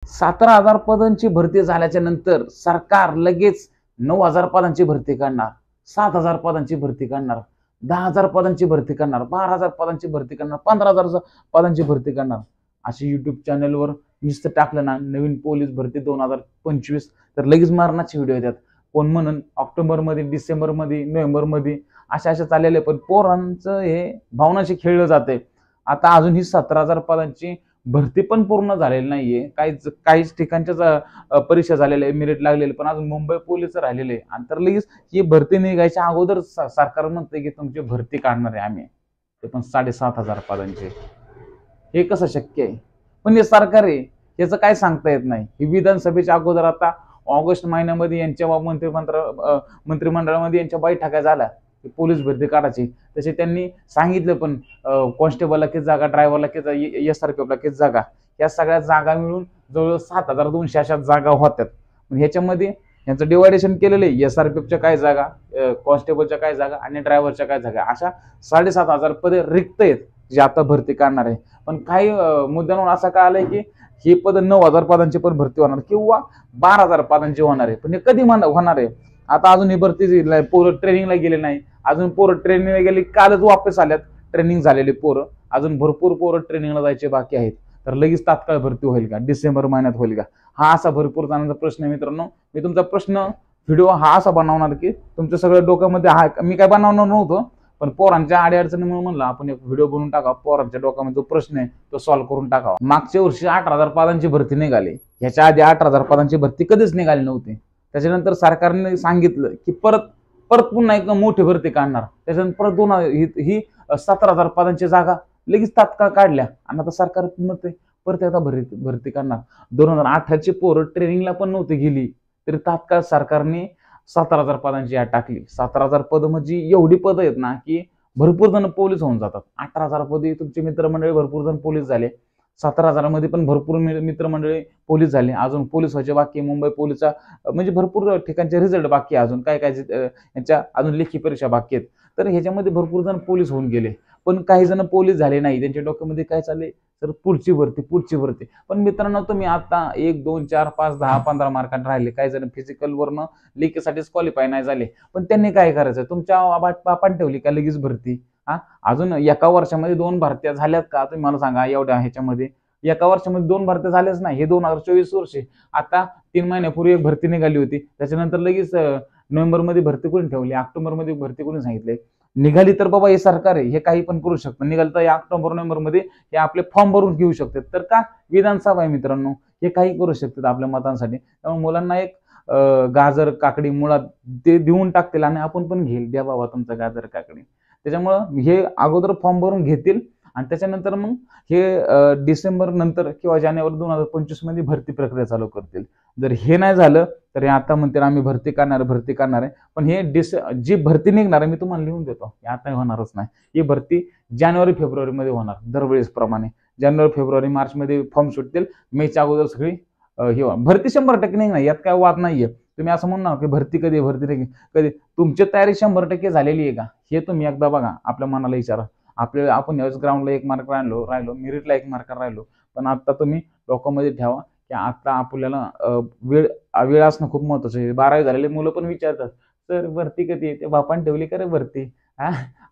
17,000 पदांची भरती झाल्याच्या नंतर सरकार लगेच 9,000 पदांची भरती करणार, 7,000 पदांची भरती करणार, 10,000 पदांची भरती करणार, 12,000 पदांची भरती करणार, 15,000 पदांची भरती करणार. अशी युट्यूब चॅनलवर नुसतं टाकलं ना नवीन पोलीस भरती 2025 तर लगेच मारण्याचे व्हिडिओ येतात. कोण म्हणून ऑक्टोबरमध्ये, डिसेंबरमध्ये, नोव्हेंबरमध्ये अशा चाललेले. पण पोरांचं हे भावनाशी खेळलं जाते. आता अजून ही 17,000 पदांची भरती पण पूर्ण झालेली नाहीये. काहीच ठिकाणच्या परीक्षा झालेल्या आहे, मेरिट लागलेले, पण अजून मुंबई पोलीस राहिलेले. आणि तर लगेच ही भरती निघायच्या अगोदर सरकार म्हणते की तुमची भरती काढणार आहे आम्ही, ते पण 7,500 पदांचे. हे कसं शक्य आहे? पण हे सरकार आहे, याचं काय सांगता येत नाही. ही विधानसभेच्या अगोदर आता ऑगस्ट महिन्यामध्ये यांच्या मंत्रिमंडळामध्ये यांच्या बैठका झाल्या पोलीस भरती काढायची. तसे त्यांनी सांगितलं पण कॉन्स्टेबलला किती जागा, ड्रायव्हरला किती, SRPFला किती जागा, या सगळ्या जागा मिळून जवळ 7,200 अशा जागा होत्यात. ह्याच्यामध्ये यांचं डिवायडेशन केलेलं आहे. SRPFच्या काय जागा, कॉन्स्टेबलच्या काय जागा आणि ड्रायव्हरच्या काय जागा, अशा 7,500 पदे रिक्त आहेत जे आता भरती काढणार आहे. पण काही मुद्द्यांवर असं कळालंय की ही पद 9,000 पदांची पण भरती होणार किंवा 12,000 पदांची होणार आहे. पण हे कधी होणार आहे? आता अजून ही भरती पोरं ट्रेनिंगला गेले नाही. अजून पोरं ट्रेनिंगला गेली, कालच वापस आल्यात ट्रेनिंग झालेली पोरं. अजून भरपूर पोरं ट्रेनिंगला जायचे बाकी आहेत. तर लगेच तात्काळ भरती होईल का? डिसेंबर महिन्यात होईल का? हा असा भरपूर जणांचा प्रश्न आहे मित्रांनो. मी तुमचा प्रश्न व्हिडिओ हा असा बनवणार की तुमच्या सगळ्या डोक्यामध्ये हा, मी काय बनवणार नव्हतं, पण पोरांच्या अडीअडचणीमुळे म्हणलं आपण एक व्हिडिओ बनवून टाका, पोरांच्या डोक्यामध्ये जो प्रश्न आहे तो सॉल्व्ह करून टाकावा. मागच्या वर्षी 18,000 पदांची भरती निघाली. ह्याच्या आधी 18,000 पदांची भरती कधीच निघाली नव्हती. त्याच्यानंतर सरकारने सांगितलं की परत पुन्हा एक मोठी भरती काढणार. त्याच्यानंतर परत ही 17,000 पदांची जागा लगेच तात्काळ काढल्या आणि आता सरकार म्हणते परत एकदा भरती काढणार. 2018ची पोरं ट्रेनिंगला पण नव्हती गेली तरी तात्काळ सरकारने 17,000 पदांची याद टाकली. 17,000 पद म्हणजे एवढी पद आहेत ना की भरपूर जण पोलीस होऊन जातात. 18,000 पदी तुमची मित्रमंडळी भरपूर जण पोलीस झाले. 17,000 मध्ये पण भरपूर मित्रमंडळी पोलीस झाले. अजून पोलीस व्हायचे बाकी, मुंबई पोलीसचा म्हणजे भरपूर ठिकाणचे रिझल्ट बाकी, अजून काय यांच्या अजून लेखी परीक्षा बाकी आहेत. तर ह्याच्यामध्ये भरपूर जण पोलीस होऊन गेले. पण काही जण पोलीस झाले नाही. त्यांच्या डोक्यामध्ये काय चालले तर पुढची भरती. पण मित्रांनो तुम्ही आता 1, 2, 4, 5, 10, 15 मार्कांनी राहिले. काही जण फिजिकल वरनं लेखीसाठीच क्वालिफाय नाही झाले. पण त्यांनी काय करायचं? तुमच्या बापान ठेवली का लगेच भरती? अजून एका वर्षामध्ये 2 भरत्या झाल्यात का? तुम्ही मला सांगा. एवढ्या ह्याच्यामध्ये एका वर्षामध्ये 2 भरत्या झाल्याच नाही. हे 2024 वर्षी आता 3 महिन्यापूर्वी एक भरती निघाली होती. त्याच्यानंतर लगेच नोव्हेंबरमध्ये भरती करून ठेवली, ऑक्टोबरमध्ये भरती करून सांगितले. निघाली तर बाबा हे सरकार आहे, हे काही पण करू शकतं. निघालं तर या ऑक्टोबर नोव्हेंबरमध्ये हे आपले फॉर्म भरून घेऊ शकतात. तर का? विधानसभा आहे मित्रांनो, हे काही करू शकतात आपल्या मतांसाठी. त्यामुळे मुलांना एक गाजर काकडी मुळात ते देऊन टाकतील आणि आपण पण घेईल, द्या बाबा तुमचं गाजर काकडी. त्याच्यामुळं हे अगोदर फॉर्म भरून घेतील आणि त्याच्यानंतर मग हे डिसेंबर नंतर किंवा जानेवारी 2025 मध्ये भरती प्रक्रिया चालू करतील. जर हे नाही झालं तर आता म्हणतील आम्ही भरती करणार आहे. पण हे जी भरती निघणार आहे मी तुम्हाला लिहून देतो, हे आता होणारच नाही. ही भरती जानेवारी फेब्रुवारी मध्ये होणार दरवेळेस प्रमाणे. जानेवारी फेब्रुवारी मार्च मध्ये फॉर्म सुटतील. मेच्या अगोदर सगळी ही भरती 100% निघणार, यात काय वाद नाहीये. तुम्ही असं म्हणणार की भरती कधी तुमची तयारी 100% झालेली आहे का? हे तुम्ही एकदा बघा, आपल्या मनाला विचारा. आपण यावेळेस ग्राउंडला 1 मार्क राहिलो, मेरिटला 1 मार्क राहिलो. पण आता तुम्ही डोक्यामध्ये ठेवा की आता आपल्याला वेळ असणं खूप महत्वाचं आहे. 12वी झालेले मुलं पण विचारतात सर भरती कधी येते? बापान ठेवली का रे भरती?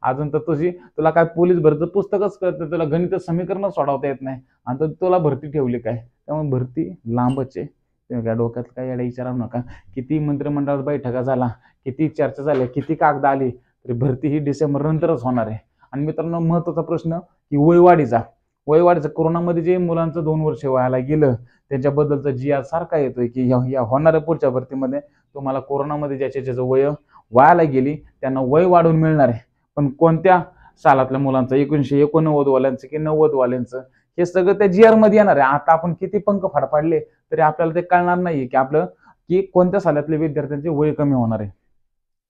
अजून तर तुला काय पोलीस भरतीचं पुस्तकच कळतं, तुला गणित समीकरण सोडवता येत नाही आणि तुला भरती ठेवली काय? त्यामुळे भरती लांबच आहे. तुम्ही डोक्यात काय याला विचारू नका. किती मंत्रिमंडळात बैठका झाला, किती चर्चा झाल्या, किती कागद आली, तरी भरती ही डिसेंबर नंतरच होणार आहे. आणि मित्रांनो महत्वाचा प्रश्न की वयवाढीचा कोरोनामध्ये जे मुलांचं 2 वर्ष व्हायला गेलं त्याच्याबद्दलचा GR सारखा येतोय की या होणाऱ्या पुढच्या भरतीमध्ये तुम्हाला कोरोनामध्ये ज्याचं वय वायाला गेली त्यांना वय वाढवून मिळणार आहे. पण कोणत्या सालातल्या मुलांचं, 1989 वाल्यांचं की 90 वाल्यांचं, हे सगळं त्या GR मध्ये येणार आहे. आता आपण किती पंख फाडफाडले तरी आपल्याला ते कळणार नाहीये की कोणत्या सालातल्या विद्यार्थ्यांचे वय कमी होणार आहे.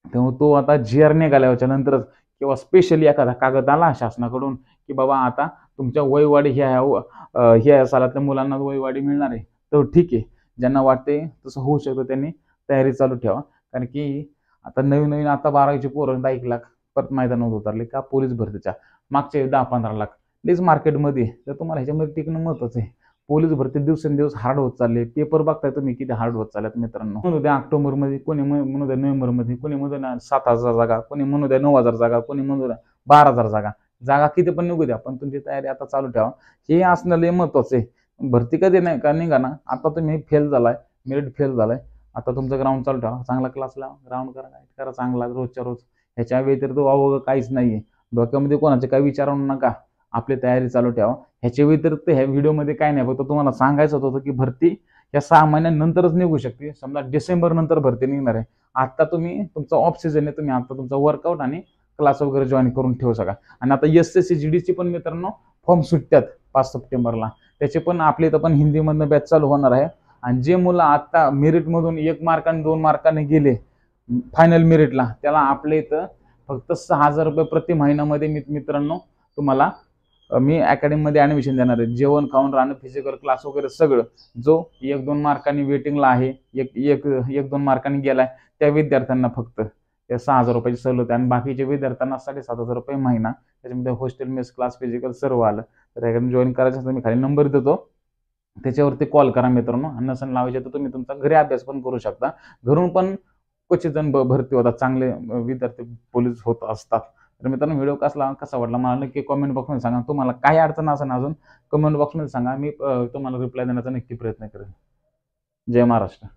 तेव्हा तो आता GR निघाल्याच्या नंतरच किंवा स्पेशली एखादा कागद आला शासनाकडून की बाबा आता तुमच्या वयवाढी ह्या सालातल्या मुलांना वयवाढी मिळणार आहे, तर ठीक आहे. ज्यांना वाटते तसं होऊ शकतं त्यांनी तयारी चालू ठेवा. कारण की आता नवीन आता 12वीचे पोरं 1 लाख परत मैदानावर उतरले का पोलीस भरतीच्या. मागचे 10-15 लाख प्लीज मार्केटमध्ये. तर तुम्हाला ह्याच्यामध्ये टिकणं महत्वाचं आहे. पोलीस भरती दिवसेंदिवस हार्ड होत चालले. पेपर बघताय तुम्ही किती हार्ड होत चालल्यात मित्रांनो. म्हणू द्या ऑक्टोबरमध्ये, कोणी म्हणू द्या नोव्हेंबरमध्ये, कोणी म्हणू द्या 7,000 जागा, कोणी म्हणू द्या 9,000 जागा, कोणी म्हणू द्या 12,000 जागा. जागा किती पण निघू द्या, पण तुमची तयारी आता चालू ठेवा. हे असणं लय महत्वाचं आहे. भरती कधी नाही का निघा ना, आता तुम्ही फेल झालाय, मेरिट फेल झालाय, आता तुमचं ग्राउंड चालू ठेवा. चांगला क्लास लावा, ग्राउंड करा, नाईट करा चांगला रोजच्या रोज. ह्याच्या व्यतिरिक्त अवघड काहीच नाहीये. डोक्यामध्ये कोणाचे काही विचार आणू नका, आपली तयारी चालू ठेवा. ह्याच्या व्यतिरिक्त ह्या व्हिडिओमध्ये काय नाही, फक्त तुम्हाला सांगायचं होतं की भरती या 6 महिन्यानंतरच निघू शकते. समजा डिसेंबर नंतर भरती निघणार आहे. आता तुम्ही तुमचा ऑफ सीझन आहे, तुम्ही आता तुमचा वर्कआउट आणि क्लास वगैरे जॉईन करून ठेवू शका. आणि आता SSC GDची पण मित्रांनो फॉर्म सुटतात 5 सप्टेंबरला. त्याचे पण आपल्या इथं पण हिंदीमधनं बॅच चालू होणार आहे. आणि जे मुलं आता मेरिटमधून 1 मार्काने 2 मार्काने गेले फायनल मेरिटला, त्याला आपल्या इथं फक्त 6,000 रुपये प्रति महिन्यामध्ये मित्रांनो तुम्हाला मी अकॅडमीमध्ये ॲडमिशन देणार आहे. जेवण खाऊन राहणं, फिजिकल क्लास वगैरे सगळं. जो 1-2 मार्कांनी वेटिंगला आहे, 1-2 मार्कांनी गेलाय, त्या विद्यार्थ्यांना फक्त त्या 6,000 रुपयाची सवलत आहे. आणि बाकीच्या विद्यार्थ्यांना 7,500 रुपये महिना. त्याच्यामध्ये हॉस्टेल, मेस, क्लास, फिजिकल सर्व आलं. तर अकॅडमी जॉईन करायचं तर मी खाली नंबर देतो, त्याच्यावरती कॉल करा मित्रांनो. आणि नसेल लावायचे तर तुम्ही तुमचा घरी अभ्यास पण करू शकता. घरून पण क्वचित जण भरती होतात, चांगले विद्यार्थी पोलीस होत असतात. तर मित्रांनो व्हिडिओ कसा वाटला मला नक्की कमेंट बॉक्समध्ये सांगा. तुम्हाला काही अडचण असेल अजून कमेंट बॉक्समध्ये सांगा, मी तुम्हाला रिप्लाय देण्याचा नक्की प्रयत्न करेन. जय महाराष्ट्र.